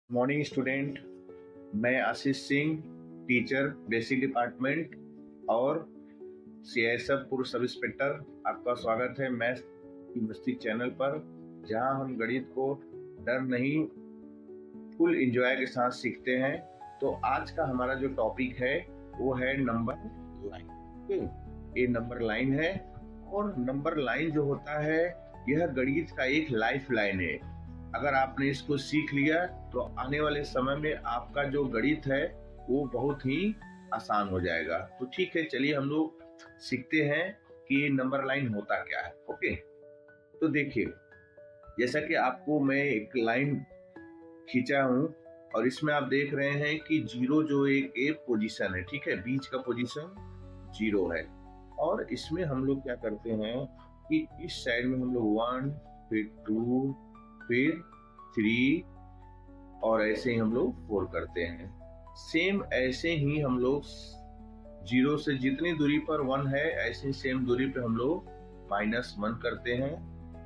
Morning student. मैं Ashish Singh, teacher basic department और CISF पूर्व सब इंस्पेक्टर। आपका स्वागत है मैथ्स की मस्ती चैनल पर, जहां हम गणित को डर नहीं फुल एंजॉय के साथ सीखते हैं। तो आज का हमारा जो टॉपिक है वो है नंबर लाइन। ये नंबर लाइन है और नंबर लाइन जो होता है यह गणित का एक लाइफ लाइन है। अगर आपने इसको सीख लिया तो आने वाले समय में आपका जो गणित है वो बहुत ही आसान हो जाएगा। तो ठीक है, चलिए हम लोग सीखते हैं कि नंबर लाइन होता क्या है। ओके, तो देखिए, जैसा कि आपको मैं एक लाइन खींचा हूँ और इसमें आप देख रहे हैं कि जीरो जो एक पोजीशन है, ठीक है, बीच का पोजीशन जीरो है। और इसमें हम लोग क्या करते हैं कि इस साइड में हम लोग 1 फिर 2 फिर 3 और ऐसे ही हम लोग 4 करते हैं। सेम ऐसे ही हम लोग जीरो से जितनी दूरी पर 1 है ऐसे सेम दूरी पे हम लोग -1 करते हैं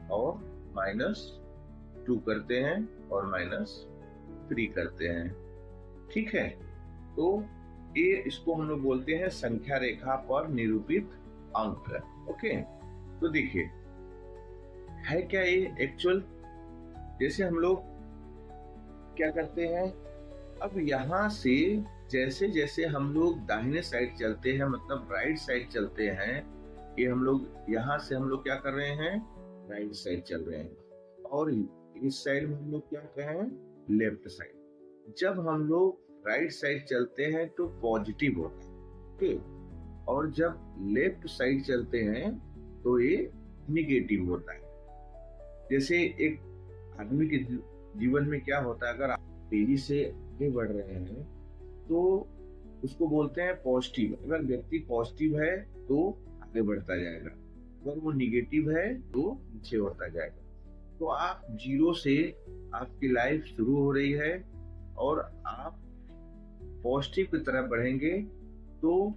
और -2 करते हैं और -3 करते हैं। ठीक है, तो ये इसको हम लोग बोलते हैं संख्या रेखा पर निरूपित अंक। ओके, तो देखिए है क्या ये एक्चुअल, जैसे हम लोग क्या करते हैं, अब यहाँ से जैसे जैसे हम लोग दाहिने साइड चलते हैं, मतलब राइट साइड चलते हैं, ये हम लोग यहाँ से हम लोग क्या कर रहे हैं, राइट साइड चल रहे हैं। और इस साइड में हम लोग क्या कहें, लेफ्ट साइड। जब हम लोग राइट साइड चलते हैं तो पॉजिटिव होता है, ओके, और जब लेफ्ट साइड चलते हैं तो ये निगेटिव होता है। जैसे एक आदमी के जीवन में क्या होता है, अगर आप तेजी से आगे बढ़ रहे हैं तो उसको बोलते हैं पॉजिटिव। अगर व्यक्ति पॉजिटिव है तो आगे बढ़ता जाएगा, अगर वो निगेटिव है तो पीछे होता जाएगा। तो आप जीरो से आपकी लाइफ शुरू हो रही है और आप पॉजिटिव की तरफ बढ़ेंगे तो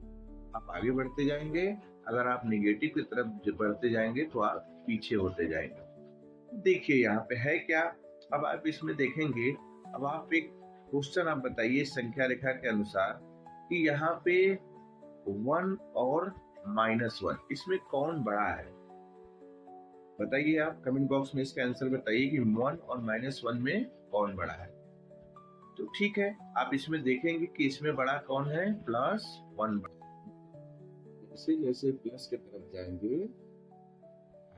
आप आगे बढ़ते जाएंगे, अगर आप निगेटिव की तरफ बढ़ते जाएंगे तो आप पीछे होते जाएंगे। देखिए यहाँ पे है क्या, अब आप इसमें देखेंगे। अब आप एक क्वेश्चन आप बताइए संख्या रेखा के अनुसार कि यहाँ पे 1 और -1 इसमें कौन बड़ा है। बताइए, आप कमेंट बॉक्स में इसका आंसर बताइए कि 1 और -1 में कौन बड़ा है। तो ठीक है, आप इसमें देखेंगे कि इसमें बड़ा कौन है, +1 बड़ा। जैसे जैसे प्लस की तरफ जाएंगे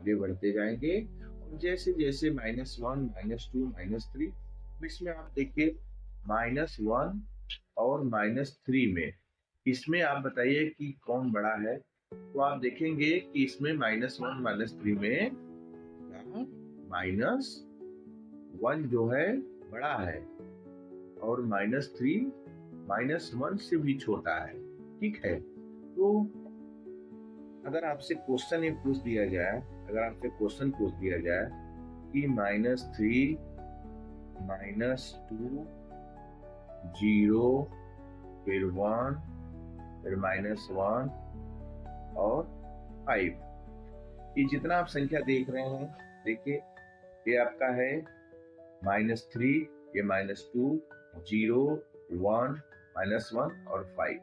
आगे बढ़ते जाएंगे, और जैसे जैसे -1 -2 -3, इसमें आप देखिए -1 और -3 में, इसमें आप बताइए कि कौन बड़ा है। तो आप देखेंगे कि इसमें -1 -3 में -1 जो है बड़ा है और -3 -1 से भी छोटा है। ठीक है, तो अगर आपसे क्वेश्चन ये पूछ दिया जाए, अगर आपसे क्वेश्चन पूछ दिया जाए कि -3 -2 0 फिर 1 फिर -1 और 5, ये जितना आप संख्या देख रहे हैं, देखिए ये आपका है -3, ये -2, 0 1 -1 और 5।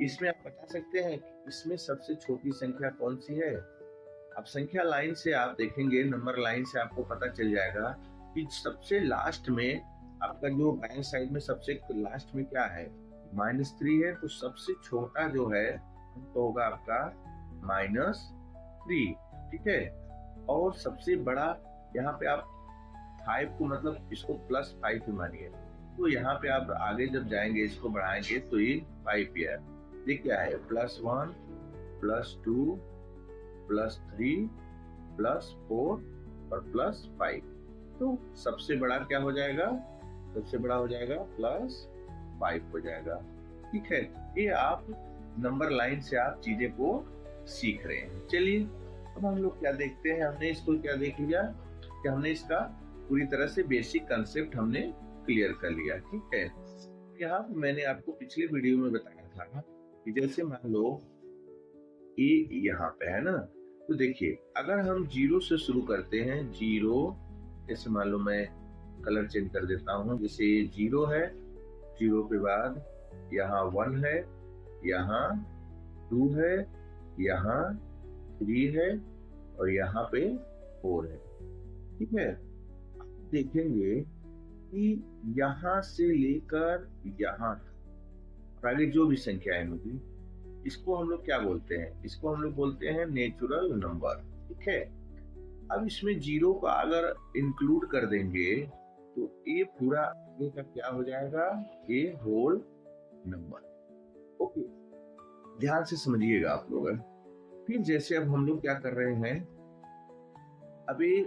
इसमें आप बता सकते हैं कि इसमें सबसे छोटी संख्या कौन सी है। अब संख्या लाइन से आप देखेंगे, नंबर लाइन से आपको पता चल जाएगा कि सबसे लास्ट में आपका जो बाएं साइड में सबसे लास्ट में क्या है, -3 है, तो सबसे छोटा जो है तो होगा आपका -3। ठीक है, और सबसे बड़ा यहाँ पे आप 5 को, मतलब इसको +5 ही मानिए, तो यहाँ पे आप आगे जब जाएंगे इसको बढ़ाएंगे तो ये 5 है। ये क्या है, +1 +2 +3 +4 और +5। तो सबसे बड़ा क्या हो जाएगा, सबसे बड़ा हो जाएगा +5 हो जाएगा। ठीक है, ये आप नंबर लाइन से आप चीजें को सीख रहे हैं। चलिए अब हम लोग क्या देखते हैं, हमने इसको क्या देख लिया कि हमने इसका पूरी तरह से बेसिक कंसेप्ट हमने क्लियर कर लिया। ठीक है, यहाँ मैंने आपको पिछले वीडियो में बताया था कि जैसे मान लो ये यहाँ पे है ना, तो देखिए अगर हम जीरो से शुरू करते हैं, जीरो, जैसे मान लो मैं कलर चेंज कर देता हूँ। जैसे ये 0 है, 0 के बाद यहाँ 1 है, यहाँ 2 है, यहाँ 3 है और यहाँ पे 4 है। ठीक है, देखेंगे कि यहाँ से लेकर यहाँ तक आगे जो भी संख्याएं होगी, इसको हम लोग क्या बोलते हैं? इसको हम लोग बोलते हैं नेचुरल नंबर। ठीक है, अब इसमें 0 का अगर इंक्लूड कर देंगे तो ये पूरा आगे का क्या हो जाएगा? ये होल नंबर। ओके, ध्यान से समझिएगा आप लोग। फिर जैसे अब हम लोग क्या कर रहे हैं, अभी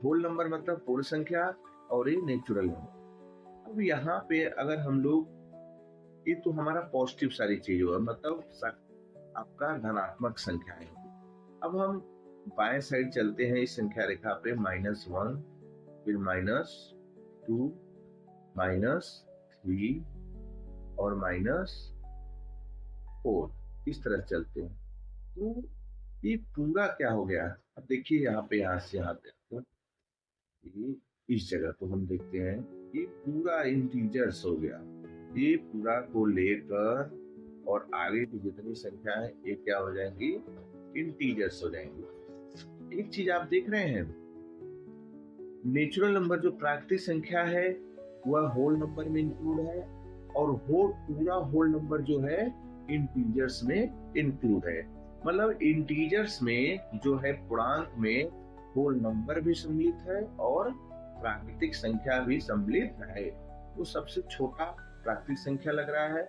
होल नंबर मतलब पूर्ण संख्या और ये नेचुरल नंबर। अब यहाँ पे अगर हम लोग, ये तो हमारा पॉजिटिव सारी चीज हुआ, मतलब आपका धनात्मक संख्या है। अब हम बाएं साइड चलते हैं इस संख्या रेखा पे, -1, फिर -2, -3 और -4, इस तरह चलते हैं। तो ये पूरा क्या हो गया? अब देखिए यहाँ पे, यहाँ से यहाँ तक, ये इस जगह को हम देखते हैं, ये पूरा इंटीजर्स हो गया। ये पूरा को लेकर और आगे की जितनी संख्या है ये क्या हो जाएंगी? इंटीजर्स हो जाएंगी। एक चीज आप देख रहे हैं, नेचुरल नंबर जो प्राकृतिक संख्या है वह होल नंबर में इंक्लूड है, और पूरा होल नंबर जो है इंटीजर्स में इंक्लूड है। मतलब इंटीजर्स में जो है पूर्णांक में होल नंबर भी सम्मिलित है और प्राकृतिक संख्या भी सम्मिलित है। तो सबसे छोटा प्राकृतिक संख्या लग रहा है,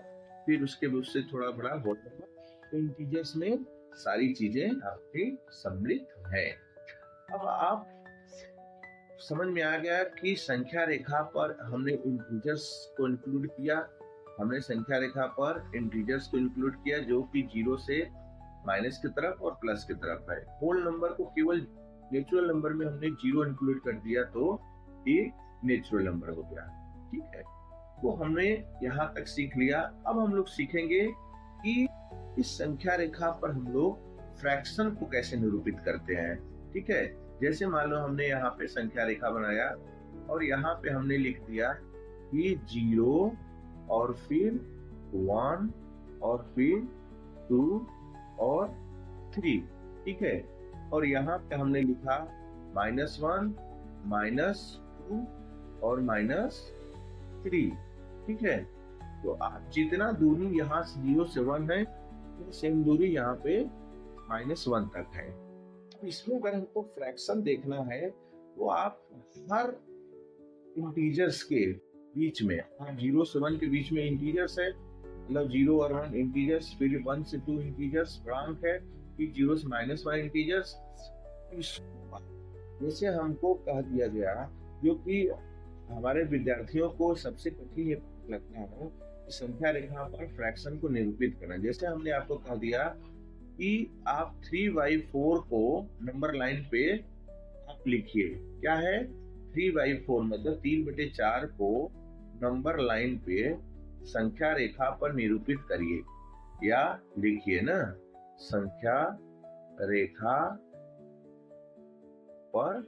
फिर उससे थोड़ा बड़ा होल नंबर। तो इंटीजर्स में सारी चीजें आपकी सम्मिलित है। अब आप समझ में आ गया कि संख्या रेखा पर हमने इंटीजर्स को इंक्लूड किया, हमने संख्या रेखा पर इंटीजर्स को इंक्लूड किया जो कि 0 से माइनस की तरफ और प्लस की तरफ है। होल नंबर को केवल नेचुरल नंबर में हमने 0 इंक्लूड कर दिया तो ये नेचुरल नंबर हो गया। ठीक है, तो हमने यहाँ तक सीख लिया। अब हम लोग सीखेंगे कि इस संख्या रेखा पर हम लोग फ्रैक्शन को कैसे निरूपित करते हैं। ठीक है, जैसे मान लो हमने यहाँ पे संख्या रेखा बनाया और यहाँ पे हमने लिख दिया कि 0 और फिर 1 और फिर 2 और 3। ठीक है, और यहाँ पे हमने लिखा -1, -2 और -3। ठीक है, तो आप जितना दूरी यहाँ से 0 से 1 है, सेम दूरी यहाँ पे -1 तक है। इसमें अगर हमको फ्रैक्शन देखना है तो आप हर इंटीजर्स के बीच में, 0 से 1 के बीच में इंटीजर्स है, मतलब 0 और 1 इंटीजर्स, फिर 1 से 2 इंटीजर्स पूर्णांक है, फिर 0 से -1 इंटीजर्स। जैसे हमको कह दिया गया, जो कि हमारे विद्यार्थियों को सबसे कठिन लगता है, संख्या रेखा पर फ्रैक्शन को निरूपित करना। जैसे हमने आपको कह दिया कि आप 3/4 को नंबर लाइन पे आप लिखिए। क्या है? 3/4 मतलब 3/4 को नंबर लाइन पे संख्या रेखा पर निरूपित करिए या लिखिए ना, संख्या रेखा पर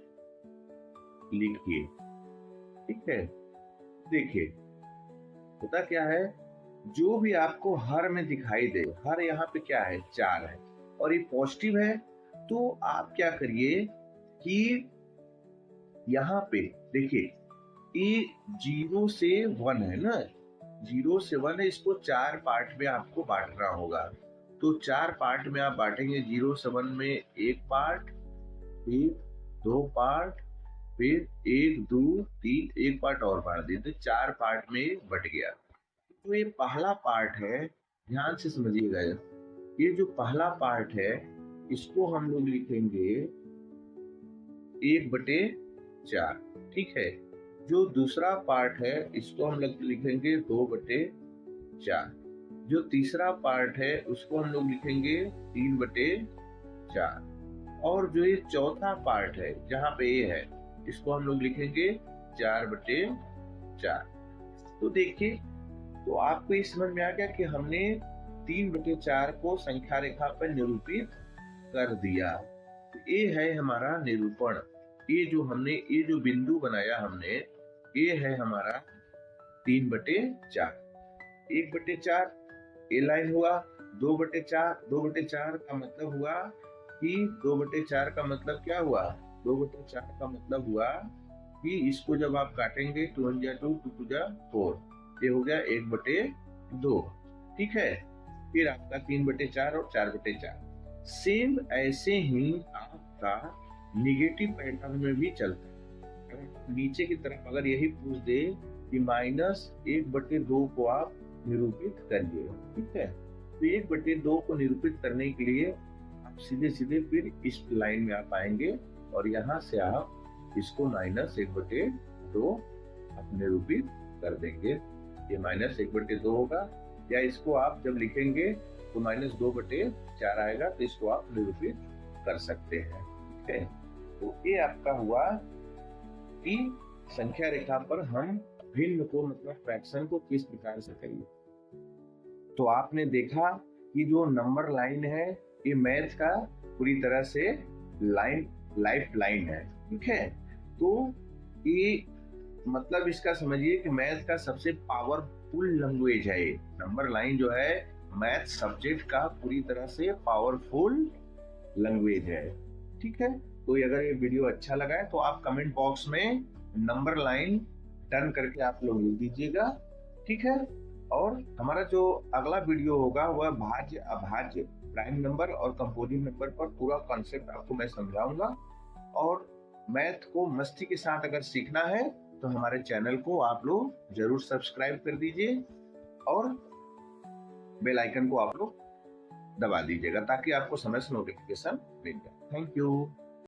लिखिए। ठीक है, देखिए होता क्या है, जो भी आपको हर में दिखाई दे, हर यहाँ पे क्या है? 4 है और ये पॉजिटिव है, तो आप क्या करिए कि यहाँ पे देखिए ये 0 से 1 है ना, 0 से 1 है, इसको 4 पार्ट में आपको बांटना होगा। तो 4 पार्ट में आप बांटेंगे। 0 से 1 में 1 पार्ट, फिर 2 पार्ट, फिर 1 2 3, 1 पार्ट और बांट दिए, तो 4 पार्ट में बट गया। तो ये पहला पार्ट है, ध्यान से समझिएगा। ये जो पहला पार्ट है इसको हम लोग लिखेंगे 1/4। ठीक है, जो दूसरा पार्ट है इसको हम लोग लिखेंगे 2/4। जो तीसरा पार्ट है उसको हम लोग लिखेंगे 3/4। और जो ये चौथा पार्ट है जहाँ पे ये है, इसको हम लोग लिखेंगे 4/4। तो देखिए, तो आपको ये समझ में आ गया कि हमने 3/4 को संख्या रेखा पर निरूपित कर दिया। तो ये है हमारा निरूपण। ये जो बिंदु बनाया हमने, ये है हमारा 3/4। 1/4 ए लाइन हुआ। 2/4 का मतलब हुआ कि 2/4 का मतलब क्या हुआ? 2/4 का मतलब हुआ कि इसको जब आप काटेंगे 2 1 जा 2 2 जा 4, ये हो गया 1/2। ठीक है, फिर आपका 3/4 और 4/4। सेम ऐसे ही आपका निगेटिव पैटर्न में भी चलता है। नीचे की तरफ अगर यही पूछ दे कि -1/2 को आप निरूपित करिए, ठीक है, तो 1/2 को निरूपित करने के लिए आप सीधे सीधे फिर इस लाइन में आप आएंगे और यहाँ से आप इसको -1/2 आप निरूपित कर देंगे। ये -1/2 होगा, या इसको आप जब लिखेंगे तो -2/4 आएगा, तो इसको आप निरूपित कर सकते हैं। ठीक है, तो ये आपका हुआ कि संख्या रेखा पर हम भिन्न को मतलब फ्रैक्शन को किस प्रकार से करिए। तो आपने देखा कि जो नंबर लाइन है ये मैथ का पूरी तरह से लाइफ लाइन है। ठीक है, तो ये मतलब इसका समझिए कि मैथ का सबसे पावरफुल लैंग्वेज है ये। नंबर लाइन जो है मैथ सब्जेक्ट का पूरी तरह से पावरफुल लैंग्वेज है। ठीक है, तो अगर ये वीडियो अच्छा लगा है तो आप कमेंट बॉक्स में नंबर लाइन टर्न करके आप लोग लिख दीजिएगा। ठीक है, और हमारा जो अगला वीडियो होगा वह भाज्य अभाज्य प्राइम नंबर और कंपोजिट नंबर पर पूरा कॉन्सेप्ट आपको मैं समझाऊंगा। और मैथ को मस्ती के साथ अगर सीखना है तो हमारे चैनल को आप लोग जरूर सब्सक्राइब कर दीजिए और बेल आइकन को आप लोग दबा दीजिएगा ताकि आपको समय से नोटिफिकेशन मिल जाए। Thank you.